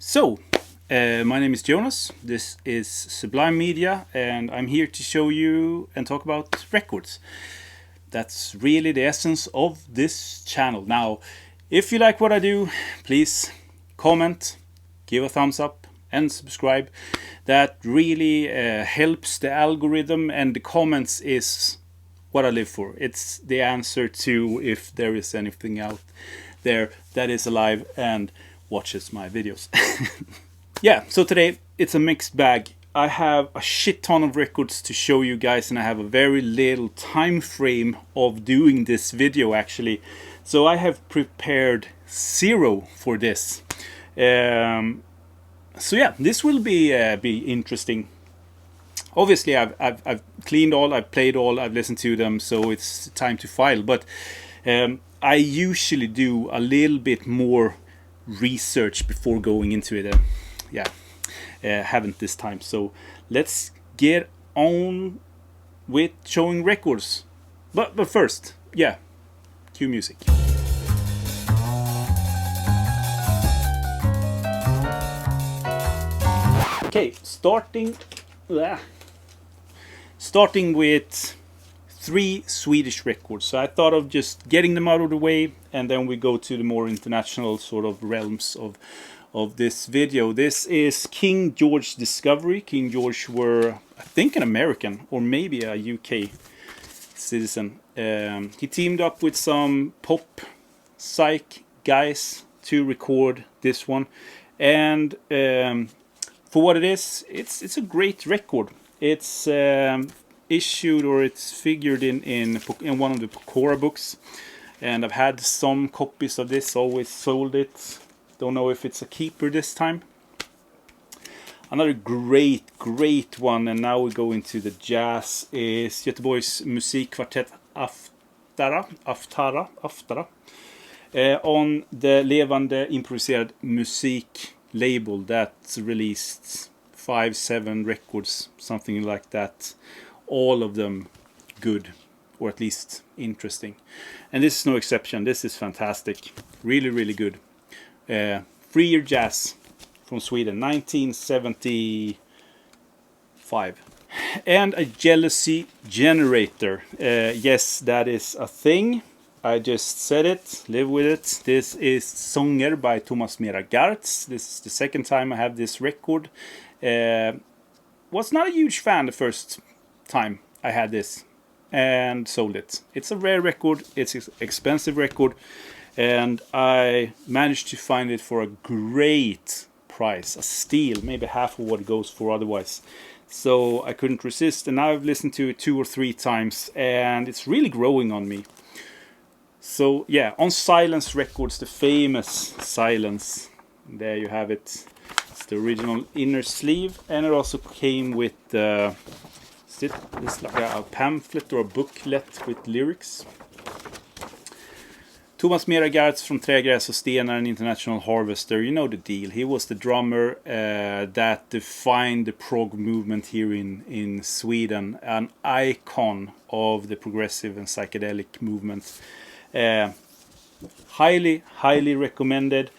So, my name is Jonas, this is Sublime Media, and I'm here to show you and talk about records. That's really the essence of this channel. Now, if you like what I do, please comment, give a thumbs up and subscribe. That really helps the algorithm, and the comments is what I live for. It's the answer to if there is anything out there that is alive and watches my videos. Yeah, so today it's a mixed bag. I have a shit ton of records to show you guys, and I have a very little time frame of doing this video actually. So I have prepared 0 for this. So yeah, this will be interesting. Obviously, I've cleaned all, I've played all, I've listened to them, so it's time to file. But I usually do a little bit more research before going into it. Haven't this time. So let's get on with showing records. But first, yeah, cue music. Okay, starting with 3 Swedish records. So I thought of just getting them out of the way, and then we go to the more international sort of realms of this video. This is King George Discovery. King George were, I think, an American or maybe a UK citizen. He teamed up with some pop Psych guys to record this one, and for what it is, it's a great record. It's issued, or it's figured in one of the Pokora books, and I've had some copies of this, always sold it. Don't know if it's a keeper this time. Another great one, and now we go into the jazz, is Göteborgs Musikkvartett Aftara on the Levande Improviserad Musik label that released 5-7 records, something like that. All of them good, or at least interesting, and this is no exception. This is fantastic, really good. 3-year jazz from Sweden, 1975. And a jealousy generator. Yes, that is a thing. I just said it, live with it. This is Sånger by Thomas Mera Gartz. This is the second time I have this record. Was not a huge fan the first time I had this and sold it. It's a rare record, it's an expensive record, and I managed to find it for a great price, a steal, maybe half of what it goes for otherwise. So I couldn't resist, and now I've listened to it 2 or 3 times, and it's really growing on me. So yeah, on Silence Records, the famous Silence, there you have it. It's the original inner sleeve, and it also came with it's like a pamphlet or a booklet with lyrics. Thomas Mera Gartz from Trägräs och Stenar, an international harvester. You know the deal. He was the drummer that defined the prog movement here in Sweden. An icon of the progressive and psychedelic movement. Highly recommended.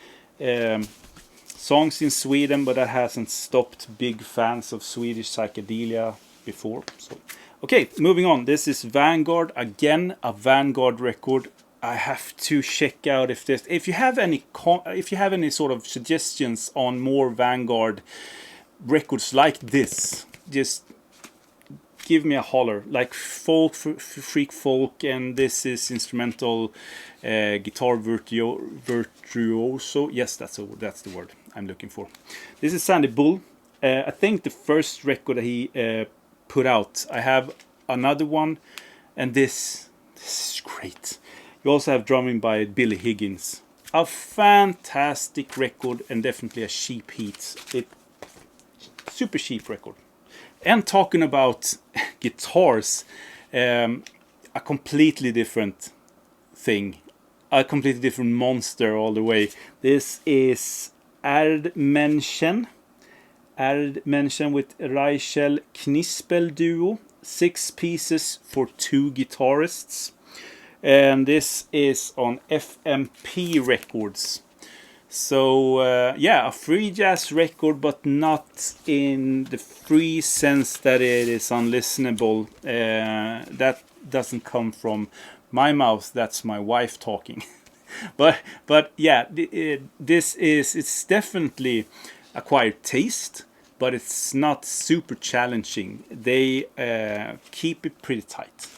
Songs in Sweden, but that hasn't stopped big fans of Swedish psychedelia before. So, okay, moving on. This is Vanguard, again a Vanguard record. I have to check out if you have any sort of suggestions on more Vanguard records like this. Just give me a holler. Like folk, freak folk, and this is instrumental guitar virtuoso. Yes, that's the word I'm looking for. This is Sandy Bull. I think the first record that he put out. I have another one, and this is great. You also have drumming by Billy Higgins. A fantastic record, and definitely a cheap heat. Super cheap record. And talking about guitars, a completely different thing. A completely different monster all the way. This is Erdmenschen with Rachel Knispel duo. 6 pieces for 2 guitarists. And this is on FMP Records. So yeah, a free jazz record, but not in the free sense that it is unlistenable. That doesn't come from my mouth. That's my wife talking. but yeah, it's definitely acquired taste, but it's not super challenging. They keep it pretty tight.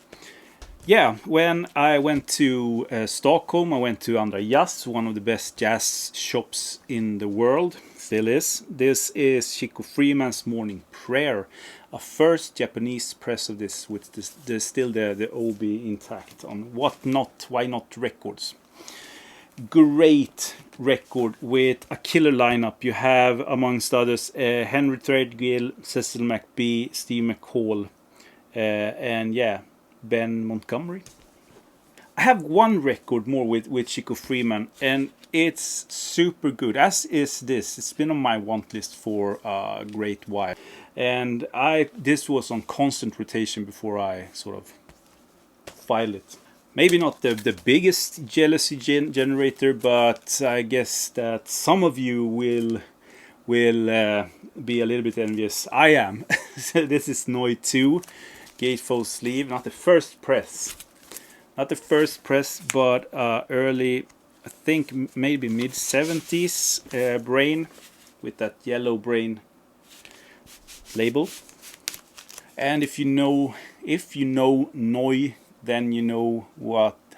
Yeah, when I went to Stockholm, I went to Andra Jazz, one of the best jazz shops in the world, still is. This is Shiku Freeman's Morning Prayer, a first Japanese press of this, with there's still the OB intact on What Not, Why Not Records. Great record with a killer lineup. You have, amongst others, Henry Threadgill, Cecil McBee, Steve McCall, and yeah, Ben Montgomery. I have one record more with Shiku Freeman, and it's super good, as is this. It's been on my want list for a great while, and this was on constant rotation before I sort of filed it. Maybe not the biggest jealousy generator, but I guess that some of you will be a little bit envious. I am. So this is Noi 2. Gatefold sleeve, not the first press, but early, I think maybe mid 70s brain with that yellow brain label. And if you know Noi, then you know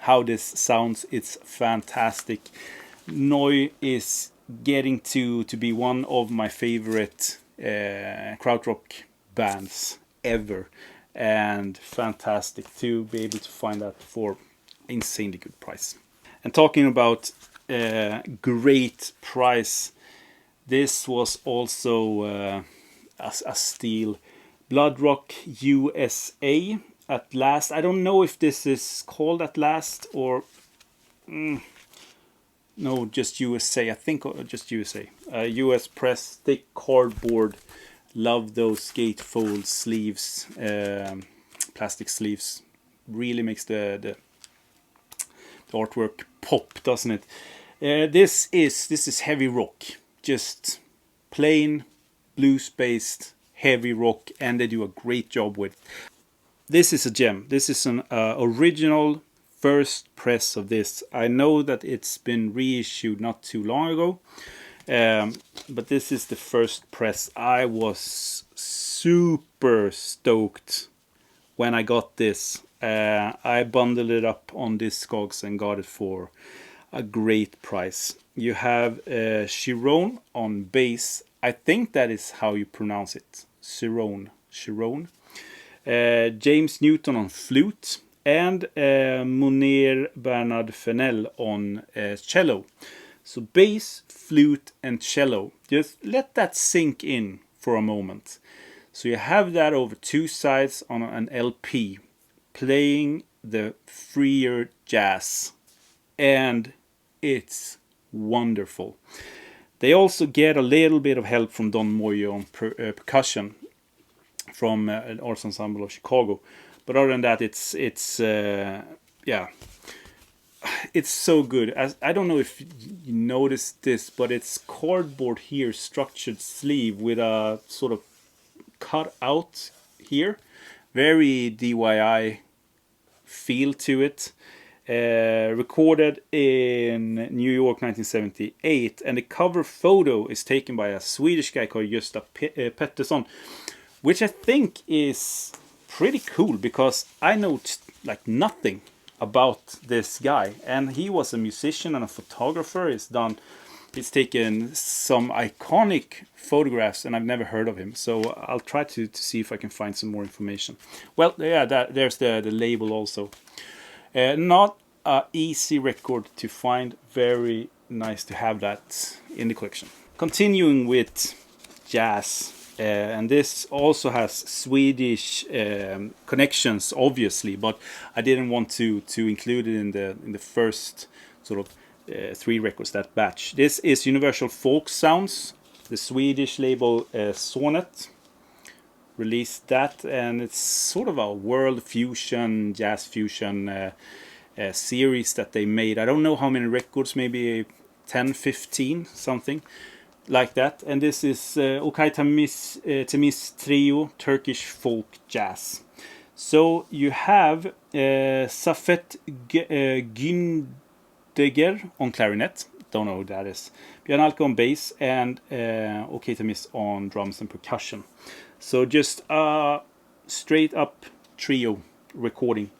how this sounds. It's fantastic. Noi is getting to be one of my favorite krautrock bands ever. And fantastic to be able to find that for insanely good price. And talking about great price, this was also a steal. Bloodrock USA at last. I don't know if this is called At Last or no, just USA. I think just USA. US press, thick cardboard. Love those gatefold sleeves, plastic sleeves. Really makes the artwork pop, doesn't it? This is heavy rock, just plain blues-based heavy rock, and they do a great job with it. This is a gem. This is an original first press of this. I know that it's been reissued not too long ago. But this is the first press. I was super stoked when I got this. I bundled it up on Discogs and got it for a great price. You have Chiron on bass. I think that is how you pronounce it. Chiron. James Newton on flute. And Munir Bernard Fennell on cello. So bass, flute, and cello. Just let that sink in for a moment. So you have that over two sides on an LP, playing the freer jazz, and it's wonderful. They also get a little bit of help from Don Moyo on percussion from Arts Ensemble of Chicago, but other than that, it's yeah. It's so good. I don't know if you noticed this, but it's cardboard here, structured sleeve with a sort of cut out here. Very DIY feel to it. Recorded in New York 1978, and the cover photo is taken by a Swedish guy called Gösta Pettersson, which I think is pretty cool because I know like nothing about this guy, and he was a musician and a photographer. He's taken some iconic photographs, and I've never heard of him, so I'll try to see if I can find some more information. Well, yeah, there's the label also. Not an easy record to find. Very nice to have that in the collection. Continuing with jazz. And this also has Swedish connections, obviously, but I didn't want to include it in the first sort of 3 records, that batch. This is Universal Folk Sounds, the Swedish label Sonnet released that, and it's sort of a world fusion, jazz fusion series that they made. I don't know how many records, maybe 10, 15, something like that. And this is Okay Temiz Trio, Turkish folk jazz. So you have Safet Gündeger on clarinet, don't know who that is, Björn Alke on bass, and Okay Temiz on drums and percussion. So just a straight up trio recording.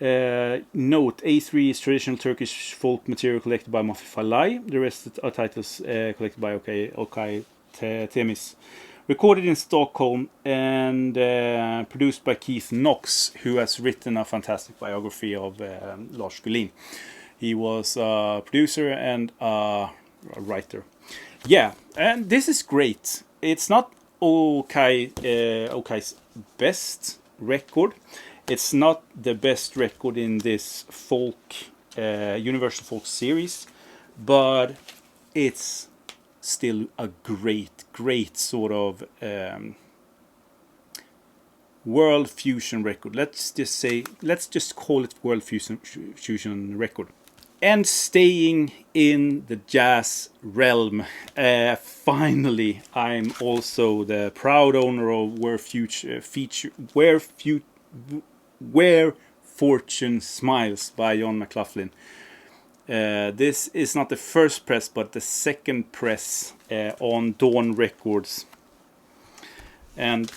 Note, A3 is traditional Turkish folk material collected by Mafi Falay. The rest are titles collected by Okay Temiz. Recorded in Stockholm and produced by Keith Knox, who has written a fantastic biography of Lars Gullin. He was a producer and a writer. Yeah, and this is great. It's not Okay's best record. It's not the best record in this folk, Universal Folk series, but it's still a great sort of world fusion record. Let's just call it world fusion record. And staying in the jazz realm, finally, I'm also the proud owner of Where Fortune Smiles by John McLaughlin. This is not the first press, but the second press on Dawn Records. And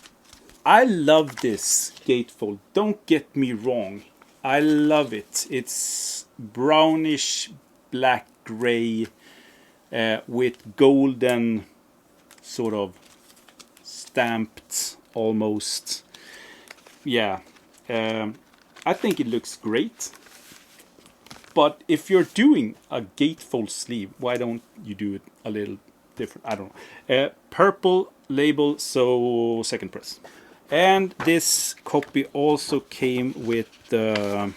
I love this gatefold. Don't get me wrong. I love it. It's brownish black gray with golden sort of stamped almost. Yeah. I think it looks great. But if you're doing a gatefold sleeve, why don't you do it a little different? I don't know. Purple label, so second press. And this copy also came with, I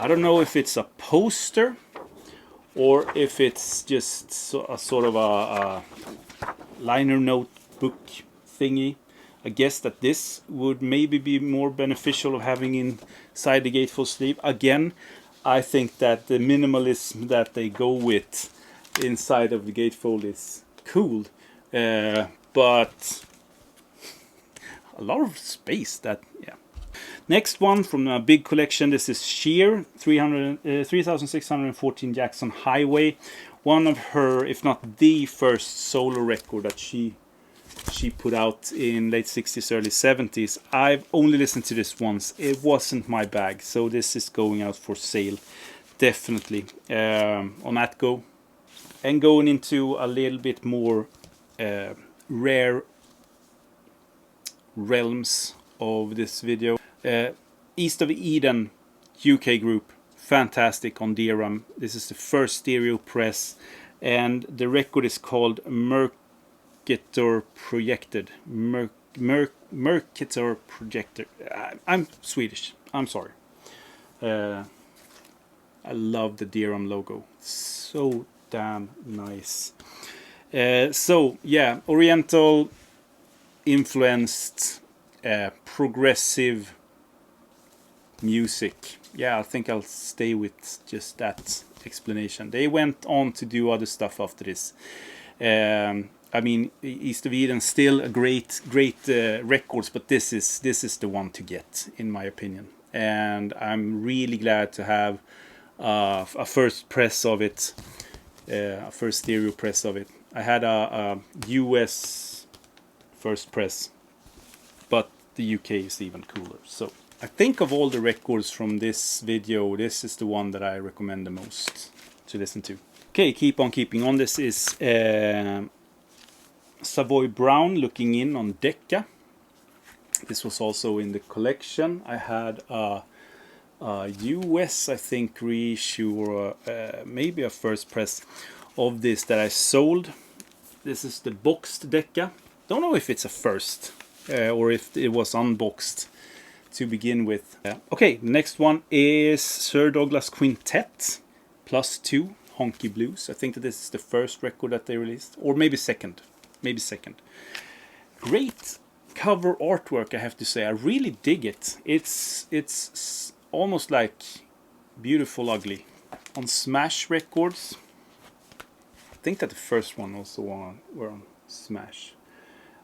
don't know if it's a poster or if it's just a sort of a liner note book thingy. I guess that this would maybe be more beneficial of having inside the gatefold sleeve. Again, I think that the minimalism that they go with inside of the gatefold is cool, but a lot of space. That, yeah. Next one from a big collection. This is Sheer 3614 Jackson Highway. One of her, if not the first solo record that she put out in late 60s, early 70s. I've only listened to this once. It wasn't my bag, so this is going out for sale, definitely, on Atco. And going into a little bit more rare realms of this video. East of Eden, UK group, fantastic on DRAM. This is the first stereo press, and the record is called Mercator Projected. Mercator Projector. I'm Swedish. I'm sorry. I love the DRAM logo. So damn nice. So yeah, Oriental influenced progressive music. Yeah, I think I'll stay with just that explanation. They went on to do other stuff after this. I mean, East of Eden still a great records, but this is the one to get, in my opinion. And I'm really glad to have a first press of it, a first stereo press of it. I had a US first press, but the UK is even cooler. So I think of all the records from this video, this is the one that I recommend the most to listen to. Okay, keep on keeping on. This is Savoy Brown, Looking In on Decca. This was also in the collection. I had a US, I think, reissue or maybe a first press of this that I sold. This is the boxed Decca. Don't know if it's a first or if it was unboxed to begin with. Okay, the next one is Sir Douglas Quintet +2 Honky Blues. I think that this is the first record that they released, or maybe second. Great cover artwork, I have to say. I really dig it. It's almost like beautiful ugly. on Smash Records. I think that the first one also were on Smash.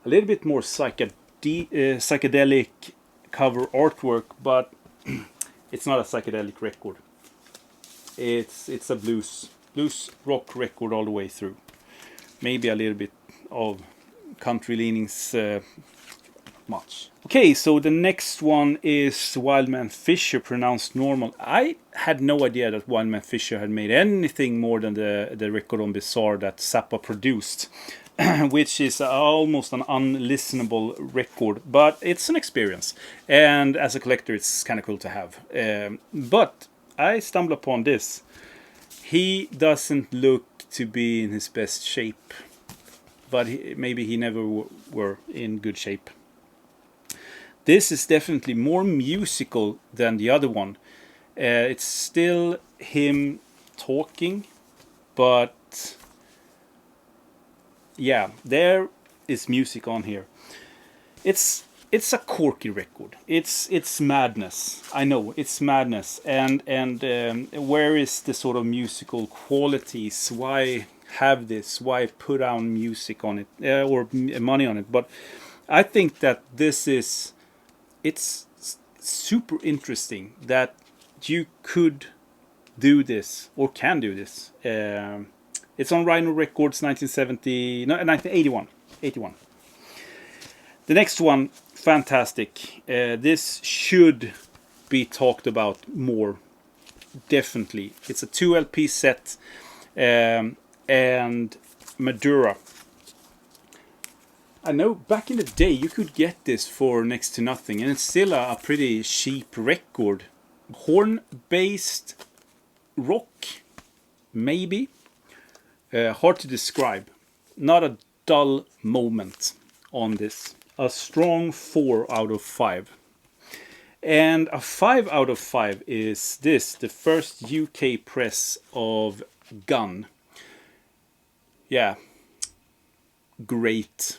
A little bit more psychedelic cover artwork, but it's not a psychedelic record. It's a blues rock record all the way through. Maybe a little bit of country leanings, much. Okay, so the next one is Wildman Fisher, pronounced normal. I had no idea that Wildman Fisher had made anything more than the record on Bizarre that Zappa produced, which is almost an unlistenable record, but it's an experience, and as a collector it's kind of cool to have. But I stumbled upon this. He doesn't look to be in his best shape, but maybe he never were in good shape. This is definitely more musical than the other one. It's still him talking, but yeah, there is music on here. It's a quirky record. It's madness. I know it's madness. And where is the sort of musical qualities? Why have this? Why put down music on it or money on it? But I think that it's super interesting that you could do this or can do this. It's on Rhino Records, 1981. The next one, fantastic. This should be talked about more, definitely. It's a 2 LP set, and Madura. I know back in the day you could get this for next to nothing, and it's still a pretty cheap record. Horn-based rock, maybe. Hard to describe. Not a dull moment on this. A strong 4 out of 5. And a 5 out of 5 is this, the first UK press of Gun. Yeah, great.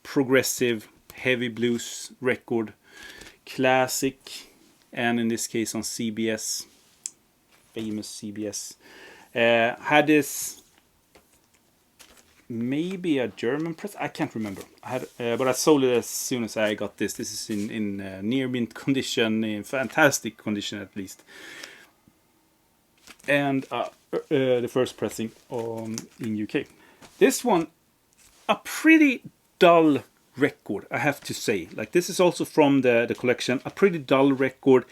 Progressive, heavy blues record. Classic, and in this case on CBS. Famous CBS. Had this... maybe a German press. I can't remember. But I sold it as soon as I got this. This is in near mint condition, in fantastic condition at least. And the first pressing in UK. This one, a pretty dull record, I have to say. Like, this is also from the collection. A pretty dull record,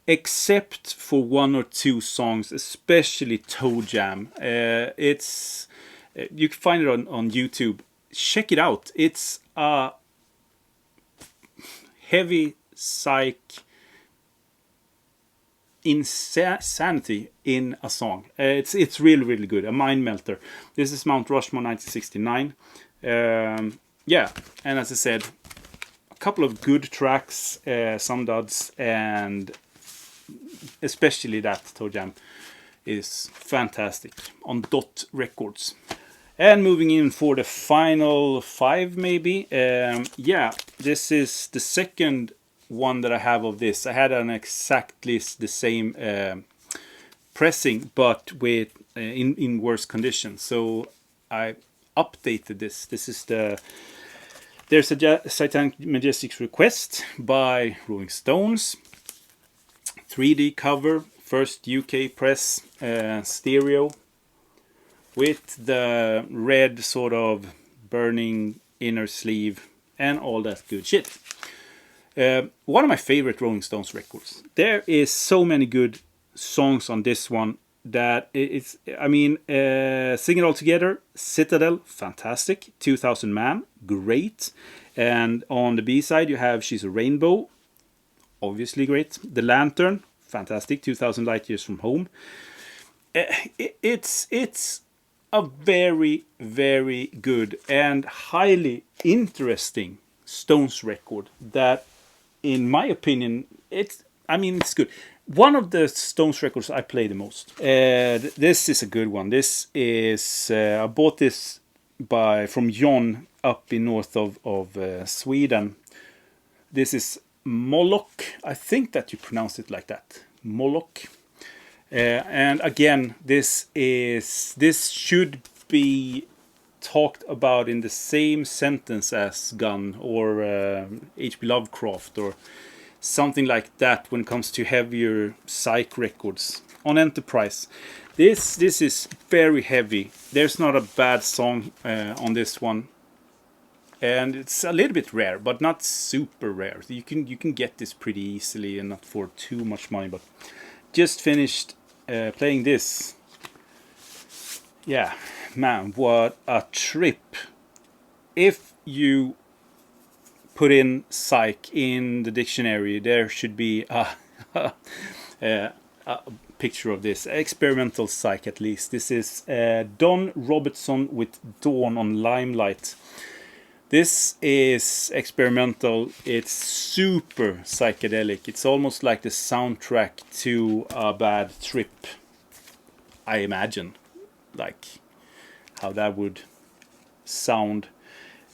except for 1 or 2 songs, especially Toe Jam. It's... you can find it on YouTube. Check it out. It's a heavy psych insanity in a song. It's really, really good. A mind melter. This is Mount Rushmore 1969. Yeah, and as I said, a couple of good tracks, some duds, and especially that Toe Jam is fantastic on Dot Records. And moving in for the final 5, maybe. Yeah, this is the second one that I have of this. I had an exactly the same pressing, but with in worse condition. So I updated this. This is there's a Satanic Majestics Request by Rolling Stones. 3D cover, first UK press, stereo. With the red sort of burning inner sleeve and all that good shit. One of my favorite Rolling Stones records. There is so many good songs on this one that it's, I mean, Sing It All Together, Citadel, fantastic. 2000 Man, great. And on the B-side you have She's a Rainbow, obviously great. The Lantern, fantastic. 2000 Light Years from Home. It's a very, very good and highly interesting Stones record that, in my opinion, it's good. One of the Stones records I play the most. This is a good one. This is I bought this from John up in north of Sweden. This is Molok. I think that you pronounce it like that. Molok. And again, this should be talked about in the same sentence as Gun or H.P. Lovecraft or something like that when it comes to heavier Psych records. On Enterprise, this is very heavy. There's not a bad song on this one, and it's a little bit rare, but not super rare. You can get this pretty easily and not for too much money. But just finished playing this. Yeah, man, what a trip! If you put in Psych in the dictionary, there should be a picture of this. Experimental Psych, at least. This is Don Robertson with Dawn on Limelight. This is experimental. It's super psychedelic. It's almost like the soundtrack to a bad trip, I imagine. Like how that would sound.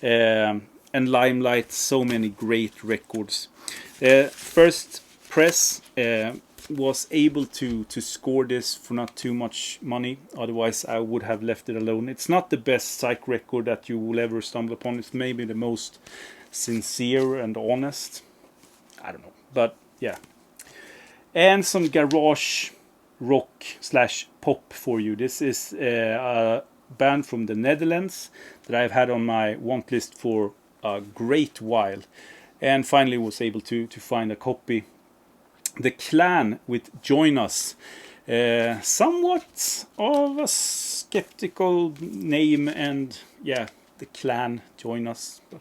And Limelight, so many great records. First Press was able to score this for not too much money. Otherwise I would have left it alone. It's not the best Psych record that you will ever stumble upon. It's maybe the most sincere and honest. I don't know, but yeah. And some garage rock / pop for you. This is a band from the Netherlands that I've had on my want list for a great while, and finally was able to find a copy. The Clan with Join Us. Somewhat of a skeptical name, and yeah, The Clan, Join Us. But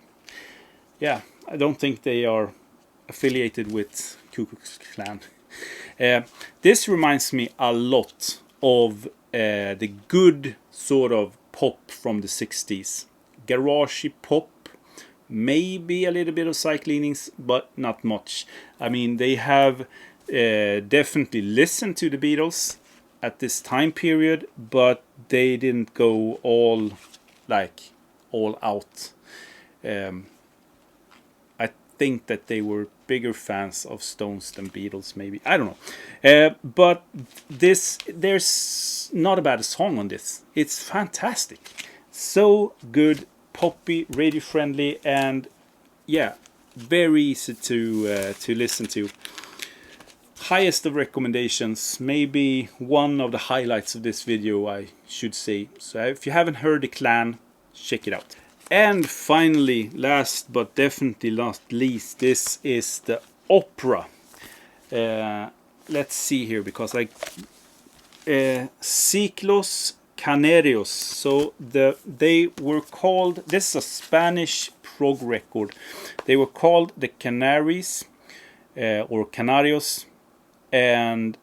yeah, I don't think they are affiliated with Ku Klux Klan. This reminds me a lot of the good sort of pop from the 60s. Garagey pop, maybe a little bit of Psych leanings, but not much. I mean, they have definitely listened to the Beatles at this time period, but they didn't go all out. I think that they were bigger fans of Stones than Beatles, maybe. I don't know. But there's not a bad song on this. It's fantastic. So good, poppy, radio friendly, and yeah, very easy to listen to. Highest of recommendations, maybe one of the highlights of this video, I should say. So if you haven't heard The Clan, check it out. And finally, last but definitely not least, this is the opera. Let's see here, because Psychos Canarios. So they were called, this is a Spanish prog record. They were called the Canaries or Canarios, and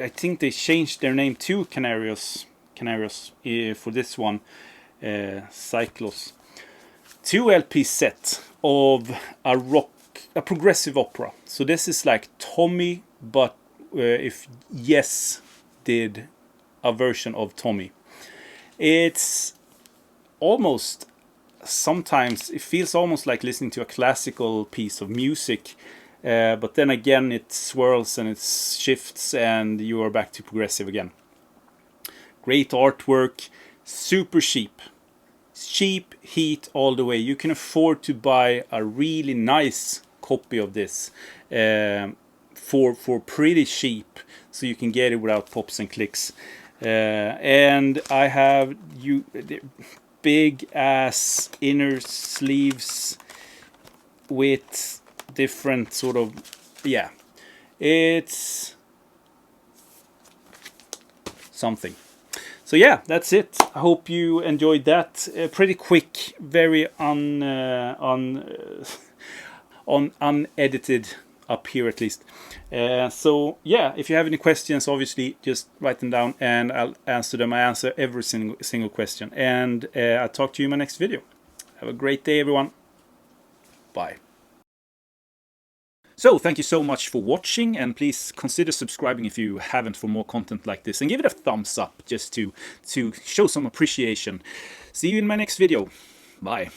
I think they changed their name to Canarios for this one. Psychos. 2 LP set of a progressive opera. So this is like Tommy, but if Yes did a version of Tommy. It's almost, sometimes it feels almost like listening to a classical piece of music, but then again it swirls and it shifts and you are back to progressive again. Great artwork. Super cheap heat all the way. You can afford to buy a really nice copy of this for pretty cheap, so you can get it without pops and clicks. And I have big ass inner sleeves with different sort of, yeah, it's something. So yeah, that's it. I hope you enjoyed that. Pretty quick, very unedited up here at least. So yeah, if you have any questions, obviously just write them down and I'll answer them. I answer every single question. And I'll talk to you in my next video. Have a great day, everyone. Bye. So thank you so much for watching, and please consider subscribing if you haven't for more content like this, and give it a thumbs up just to show some appreciation. See you in my next video. Bye.